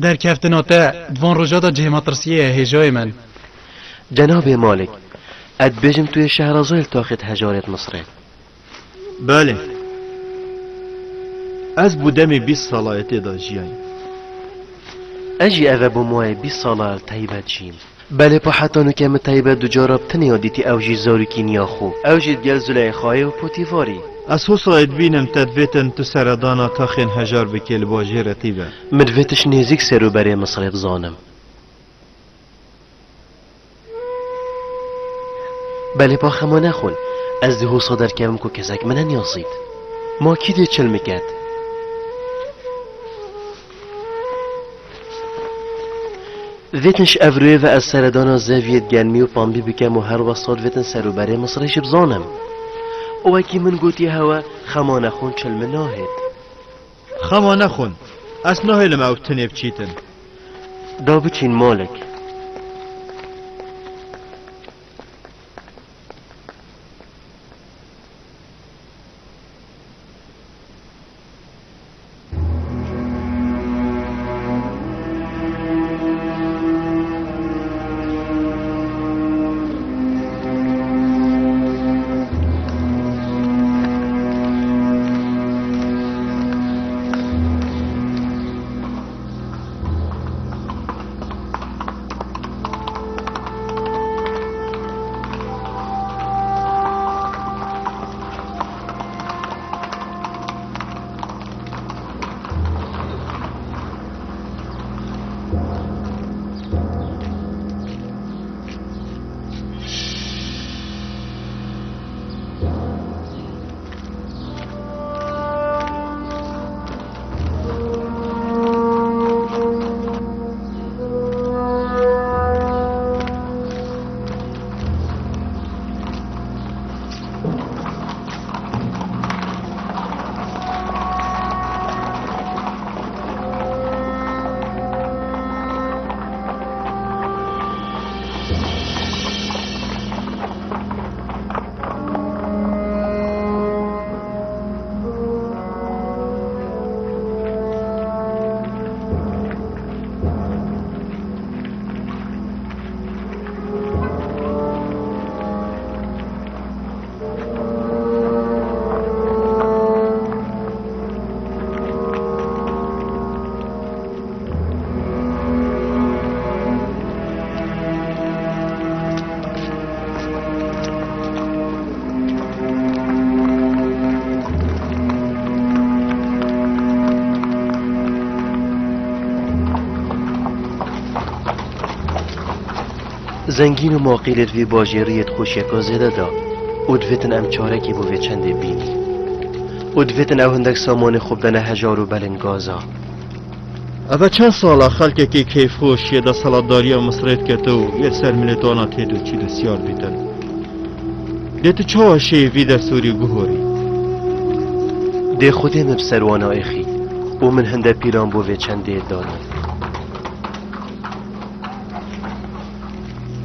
در کفتناته دوان رجادا جهماترسیه هجای من. جناب مالک، اد بجم توی شهر زویل تاخت هجارت مصره. بله. از بودم 20 سالایتی دا جیایم. اجی اوه بموای 20 ساله تایبت جیم. بله پا حتی نکم تایبت دو جارب تنیا دیتی اوجی زاروکی نیاخو. اوجی گل زلای خواهی و پوتیواری. از حسایت بینم تدویتن تو سردانا تاخین هجار بکل باجی رتیبه. مدویتش نیزیک سرو برای مصره بزانم. بله با خما نخون. از ده صدر کم کو کسک من نیاسید. ما کی ده چل میکد؟ ویتنش افروی و از سردانا زویت گرمی و پامبی بکم و هر وسط ویتن سرو برای مصرش بزانم. او اکی من گوتی هوا خما نخون چل من ناهد. خما نخون. از ناهلم او تنیب چیتن. دا بچین مالک. زنگین و ماقیلت وی باجریت خوشیکا زیده دا. ادویتن ام چارکی بو وی چنده بینی. ادویتن او هندک سامان خوب دنه هجار و بلن گازا. اوه چند ساله خلکه که کیف خوش یه دا سالداری مصریت کتو یه سر ملتوانا تیدو چی دسیار بیتن. دیتو چاوا شیوی در سوری گوهوری. دی خودی مبسروانا اخی. او من هنده پیران بو وی چنده دانا.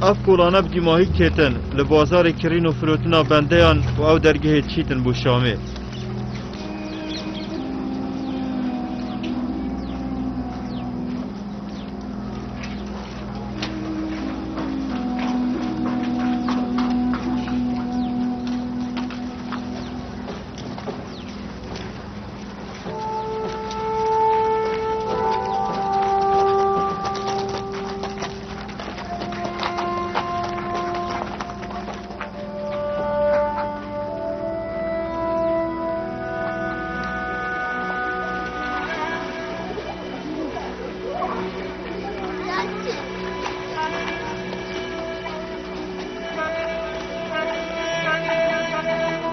اف کولانه بدی ماهی کتن لبازار کرین و فروتنا بندیان و او درگه چیتن بو شامه.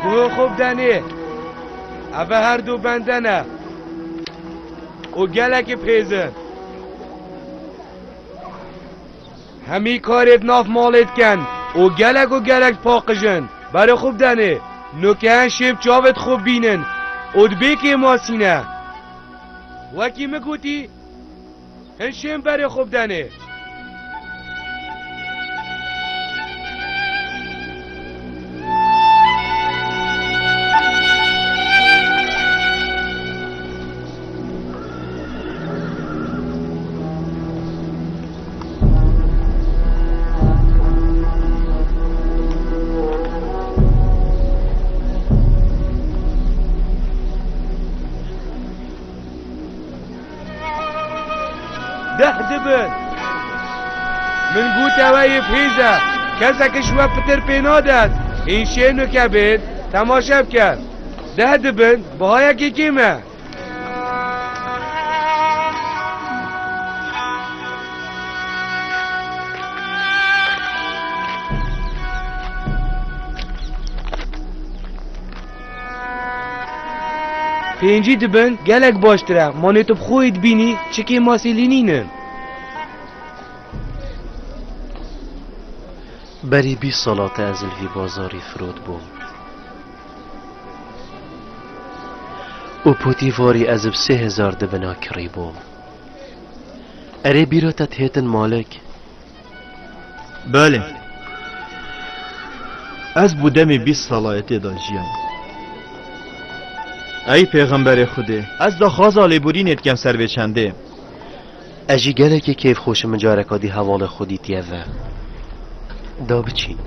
بو خوب دنی اوه هر دو بندنه او گلک پیزن همی کارت ناف مالت کن او گلک پاقجن برای خوب دنی نوکه شیب چاوت خوب بینن او دبیکی ماسینه وکی مگوتی هنشیم برای خوب دنی دبن من قوتا ويف هيزا كسك شوى فتر بينادت این شینو که بید تماشا بکن 10 دبن بهای کی کیمه پینجی دبن گلک باشتره مانه تو بخوید بینی چکی ماسیلینینن بری 20 سالات از الوی بازاری فرود بوم و پوتیواری از 3000 دبنا کری بوم اره بیراتت هیتن مالک بله از بودمی 20 سالایتی دا جیان ای پیغمبر خوده از دا خوازا لیبوری نیتکن سر به چنده اجی گلک کیف خوش مجارکا دی حوال خودی تیوه دا بچین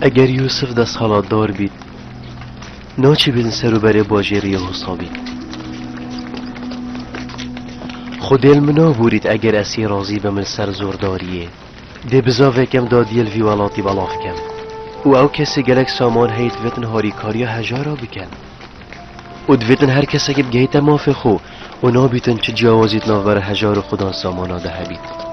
اگر یوسف دست حالات دار بید ناچی بدن سر و بره باجری حسابی خود علم نابورید اگر اسی راضی به من سر زورداریه ده بزاوه کم دادی الوی والاتی بلاف کم و او کسی گلک سامان هیت ویتن هاری کاریا هجارا بکن و دویتن هر کسی که بگیت مافه خو و نابیتن چه جوازیت ناور هجار خدا سامانا ده هبید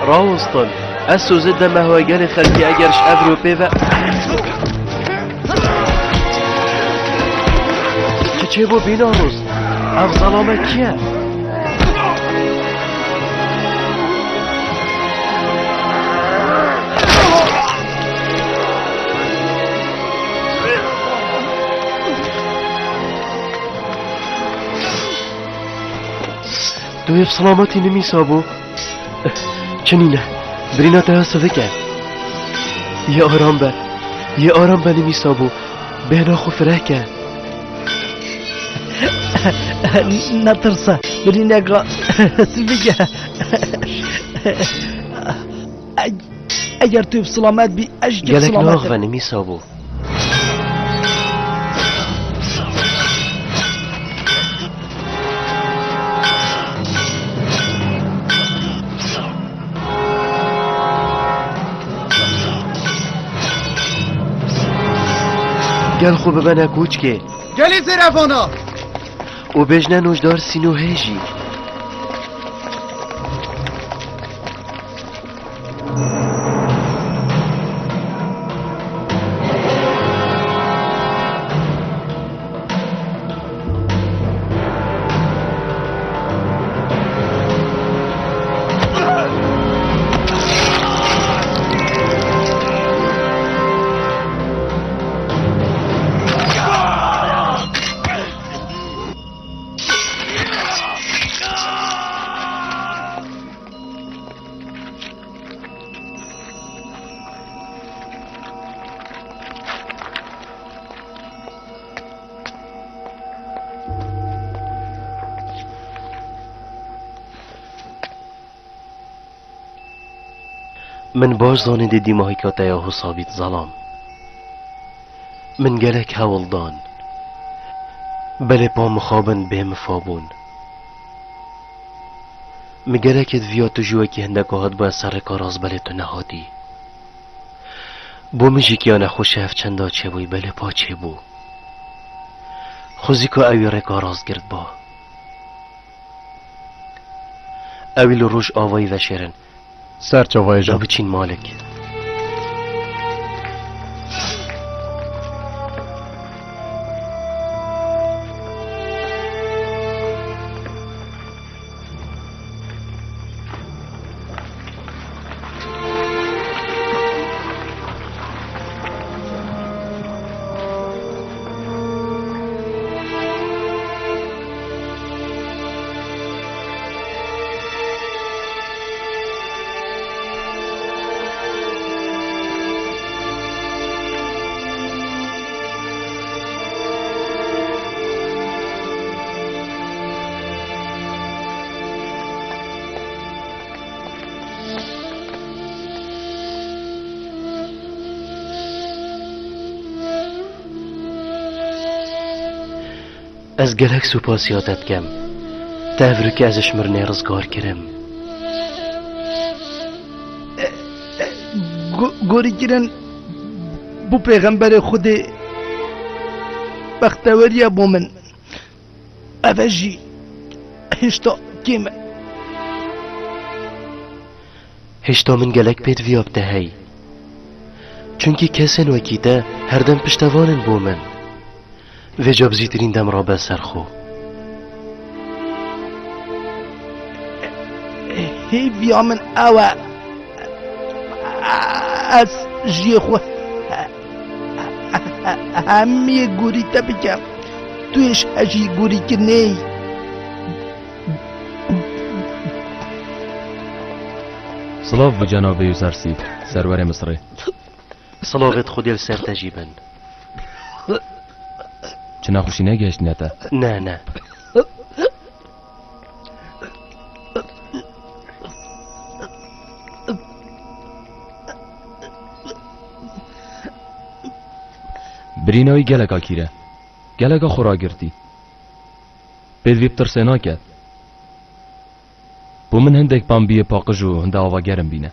راوستن از سوزد دم هایگل خلقی اگرش اوروپه و چه بو بینا روز اف ظلامت کیه؟ تو اف سلامتی نمی سابو چنینه برینا تا صدقه یه آرام به نمی سابو بهنا خو فره که نترسه برینه گا صدقه اگر تو سلامت بی اجگه گلک سلامت ناغ و نمی سابو گل خوب بنا کوچ که گلی زرفانا و بجنه نوشدار سینو هیجی من باش زاني دي ديماهي كاتايا هو صابيت ظلام من قالك هاولدان بلي با مخابن بهم فابون مقالك دفيا تجوكي هندك هاد با سر كاراز بلي تو نهادي بو مجي كي انا خوش هف چندا چه بوي بلي پا چه بو خوزي كو اوي ركاراز گرد با اوي لروش آواي وشرن سر چاوای جا جان بچین مالک از گلک سوپاسیاتت کم تفرو که ازش مرنه رزگار کرم گوری گیرن بو پیغمبر خود بختوری بو من اوجی هشتا کم هشتا من گلک پید ویابته هی چونکی کسن وکیده هر دم پشتوانن بو من و جاب زیترین دم را به سرخو هیویا من اوه از جی خو همه گوری تا بگم تویش اجی گوری که نی سلاف بجناب یوزرسی سرور مصری صلاوت خودی لسر تجیبن چه نخوشی نگشت نتا نه برینایی گلگا کیره گلگا خورا گرتی بدویب ترسینا کرد بو من هندک پام بیه پاقجو هنده آوا گرم بینه